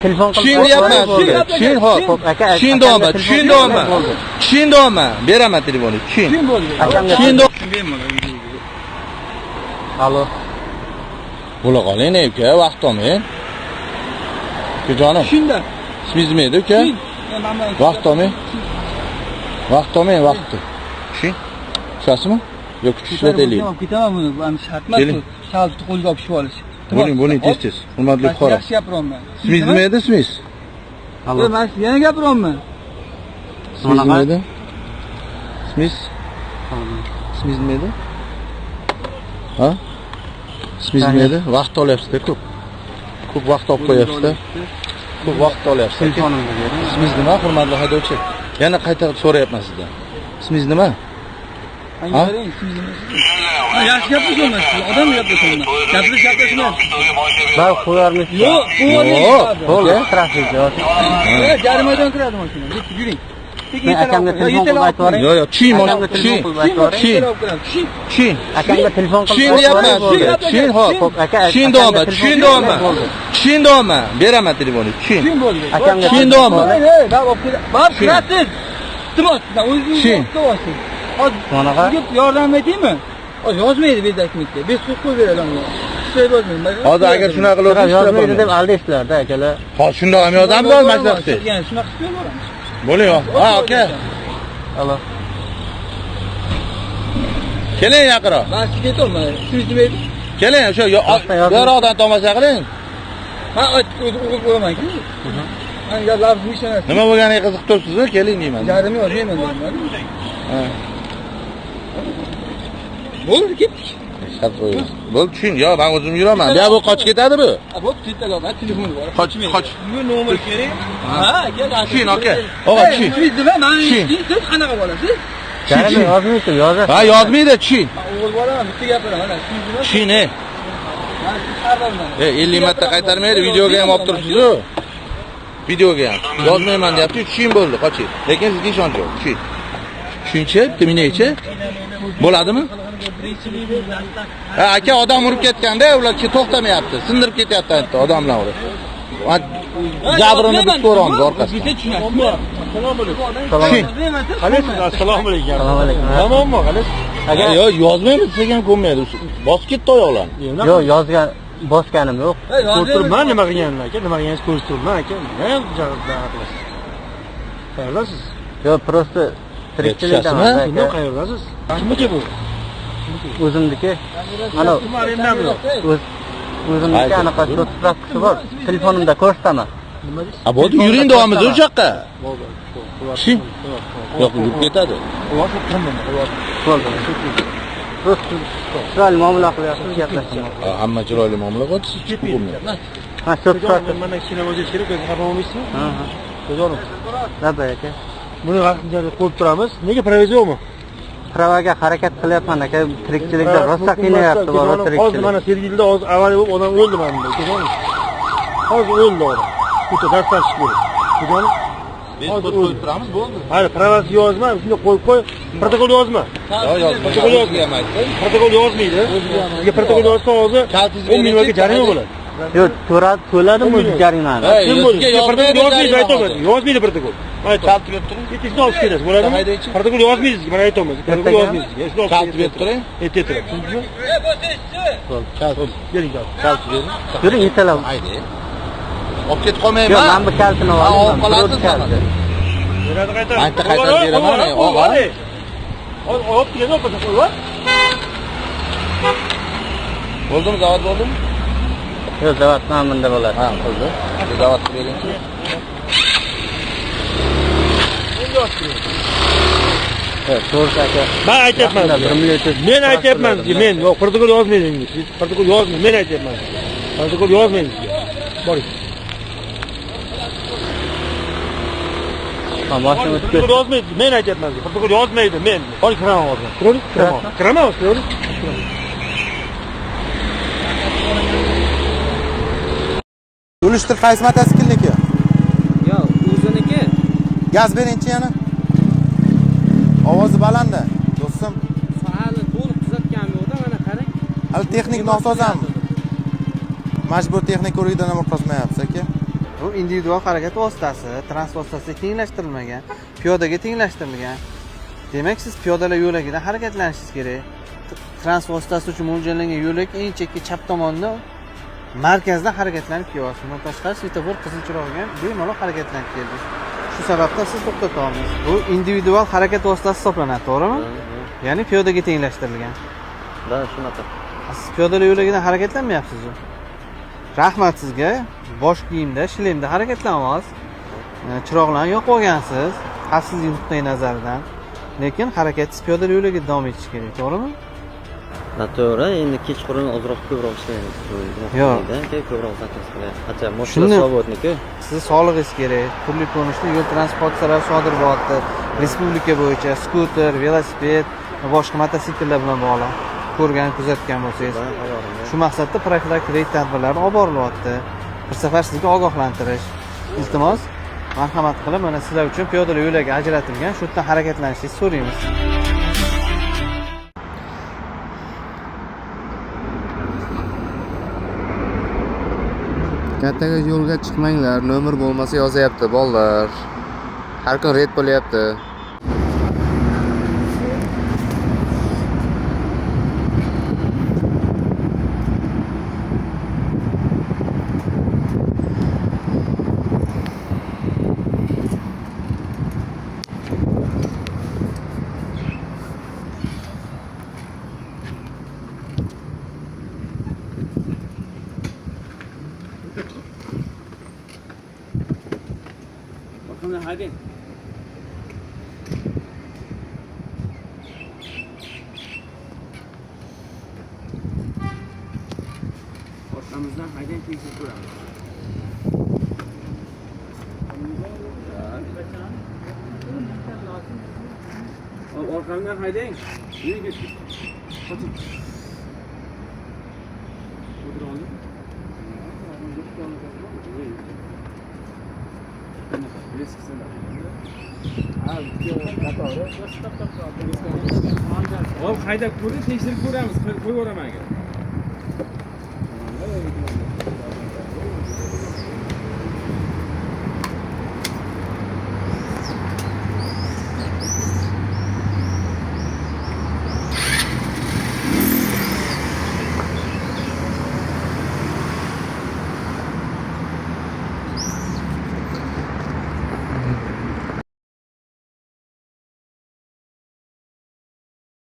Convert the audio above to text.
telefon qilib. Tushunyapman. Tushun, hop. Tushundingmi? Beraman telefonni. Tushundingmi? Alo. Bo'la qoling, uka, vaqt olmang. Ukajonim. Shunda. Ismingiz nima edi, uka? Vaqt olmang. Vaqt. Tushun. Tushasizmi? Yo'q, tushlataylik. Ketaman buni, bu shartmas. Shalni qo'lga olib olish. Bo'ling, tez. Hurmatli fuqaro. Yaxshi gapiryapman. Ismingiz nima edi, ismingiz? Alo. Men yana gapiryapman. Ismingiz nima edi? Ismingiz nima edi? Ha? Ismingiz nima edi? Vaqt olyapsiz-da, ko'p. Ko'p vaqt olib qo'yapsiz-da. Ko'p vaqt olyapsiz. Telefonimni bering. Ismingiz nima, hurmatli haydovchi? Yana qayta so'rayapman sizdan. Ismingiz nima? Ha? Yaxshi gapiryapman. Odam gapiryapman. Gapirishmayapman. Ben qo'yarmiz. Yo'q, Bo'ldi, trafik yo'q. Jarimadan kiradi mashina. Yuring. Men akamga telefon qilib aytib yuboring. Yo'q, Tushun. Akamga telefon qilib Tushunyapman. Tushundingmi? Beraman telefonni. Tushun bo'ldi. Akamga Tushundingmi? Bor, kirasiz. Iltimos, o'zingiz o'qitasiz. Manaqa yordam edingmi? Yozmaydi bezaknikka. Biz suv qo'yib beradi unga. Ishlay bo'lmaydi. Hozir agar shunaqa qilib yozmaydi deb aldaysizlar-da, akalar. Hozir shundoq ham yordam bor mashlaqchi. Yani shunaqa qilib beramiz. Bo'ling. Ha, aka. Alo. Keling yaqinroq. Men sizga aytolman. Ismingiz nima edi? Keling, o'sha yo'roqdan tomosha qiling. Men o'qib qo'yaman-ku. Men gaplar nishonasi. Nima bo'lganiga qiziqib turibsiz-ku? Keling deyman. Jarim yo'q, deyman. Ha. Bo'ldi, ketdik. Shart qo'ying. Bo'ldi, tushun. Yo, men o'zim yuraman. Bu yoq qochib ketadi bu. Bo'pti, tezda men telefon bor. Qoch. Bu nomer kerak. Ha, aka. Tushun, aka. O'g'a, tushun. Siz nima? Siz qanaqa bo'lasiz? Jarim yozmaydi, yozasiz. Ha, yozmaydi, tushun. O'g'il bolaman, bitta gapiraman. Mana siz nima? Tushun. Men xabarman. 50 marta qaytarmaydi, videoga ham olib turibsiz-ku. Videoga ham. Yozmayman deyapti, tushun bo'ldi, qoching. Lekin sizga ishonch yo'q, tushun. Tushuncha, bitta minaychi. Bo'ladimi? Ha, aka odam urib ketganda ular to'xtamayapti. Sindirib ketyapti endi odamlar urib. Jabrini biz ko'ramiz orqasidan. Assalomu alaykum. Tamomi, qalis? Aka, yo'q, yozmaymiz, siz ham ko'rmaydi. Bosib ketdi oyoqlarni. Yo'q, yozgan bosganim yo'q. Ko'rib turibman, nima qilganlar aka, nima qilganingizni ko'rib turibman aka. Nima ham qilasiz? Qayerdasiz? Yo'q, prosta tirikchilikdan. Nima qayerdasiz? Kimniki bu? O'zimniki. Ana o'zimniki anaqa spravkasi bor. Telefonimda ko'rsataman. Ha, bo'ldi, yuring davomida o'sha yoqqa. Tushun. Yo'q, yurib ketadi. Bo'ldi. Chiroyli muomala qilyapsiz, gaplashamiz. Hamma chiroyli muomala qilyapsiz, chiqib bo'lmayapti. Ha, so'z so'radi. Mana kichkina o'zingiz kerak, o'zingiz xafa bo'lmaysizmi? Ha. Qo'jonim. Labay aka. Buni vaqtinchalik qo'yib turamiz. Nega proviz yo'qmi? Pravaga harakat qilyapman aka, tirikchilikda rosa qiynayapti bola tirikchilik. Hozir mana Sergilda hozir avariya bo'lib odam o'ldi mana bunda, qo'jonim. Hozir o'ldi odam. Bitta darslar chiqdi. Qo'jonim. Biz qo'yib turamiz, bo'ldi. Hali proviz yozma, shunday qo'yib, protokol yozma. Yo'q, Protokol yozmaydi. Protokol yozmaydi. Sizga protokol yozsa hozir 10 millionga jarima bo'ladi. Yo'q, to'ladim o'zi jarimani. Yozmaydi protokol. Kaltib berib turing. Ketishni olib kelasiz, bo'ladimi? Protokol yozmaysiz, mana aytamiz. Protokol yozmaysiz. Kaltib berib turing. Aytayapman. Tushundingmi? Kaltib. Keling, Kaltib bering. Yuring, yetalam. Haydi. Olib ketib qolmayman. Yo'q, men bu kaltini olib oldim. qolasiz hamma. Beradi qaytarib. Aytda qaytarib beraman, og'a. Olib keladi, olib qo'yib. Bo'ldimi, zavod bo'ldimi? Yo'q, zavat nomida bo'ladi. Ha, qildi. Zavod bering. To'g'ri aka. Men aytayapman. Men aytayapman sizga, men yo'q, protokol yozmaysiz. Protokol yozmaysiz, men aytayapman sizga. Protokol yozmaysiz sizga. Boring. Mashina o'tib ketdi. Protokol yozmaydi, men aytayapman sizga. Protokol yozmaydi, men. Boring, kiraman hozir. Turing, kiraman. Kiraman, turing. Yo'lishtir qaysi mototsiklniki? Yo'q, o'ziniki. Gaz beringchi yana. Ovozi balandda. Do'stim, Hali to'liq tuzatganim yo'q-da, mana qarang. hali texnik nosozam. Majbur texnik ko'rikdan ham o'tkazmayapsiz aka. Bu individual harakat vositasi, transport vositasi tenglashtirilmagan, piyodaga tenglashtirilgan. Demak, siz piyodalar yo'lagida harakatlanishingiz kerak. Transport vositasi uchun mo'ljallangan yo'lak eng chekka chap tomonda markazda harakatlanib kelyapsiz. Bundan tashqari svetofor qizil chirog'iga bemalol harakatlanib keldi. Shu sababdan siz to'xtata olmaysiz. Bu individual harakat vositasi hisoblanadi, to'g'rimi? Ya'ni piyodaga tenglashtirilgan. Da, shunaqa. Siz piyodalar yo'lagida harakatlanmayapsiz-ku. Rahmat sizga. Bosh kiyimda, shlemda harakatlanyapsiz. Chiroqlarni yoqib olgansiz, xavfsizlik nuqtai nazaridan. Lekin harakatingiz piyodalar yo'lagida davom etishi kerak, to'g'rimi? To'g'ri, endi kechqurun ozroq ko'proq ishlaymiz. Yo'q. Ko'proq zakaz qilyapmiz. Qancha moshina savodniki? Sizni sog'lig'ingiz kerak. Turli ko'rinishda yo'l transport hodisalari sodir bo'lyapti. Respublika bo'yicha skuter, velosiped va boshqa mototsikllar bilan bog'liq. Ko'rgan, kuzatgan bo'lsangiz. Shu maqsadda profilaktik reyd tadbirlari olib borilyapti. Bir safar sizga ogohlantirish. Iltimos, marhamat qilib mana sizlar uchun piyodalar yo'lagi ajratilgan, shu yerdan harakatlanishingizni so'raymiz. Kattaga yo'lga chiqmanglar, nomer bo'lmasa yozyapti bolalar. Har kun red bo'lyapti. Hadi. Ortamızdan hayden tekrar kuralım. Ortamdan hayden. Yürü git. Hadi. Otur oğlum. Hop, haydab ko'rib, tekshirib ko'ramiz, qo'yib yuboraman.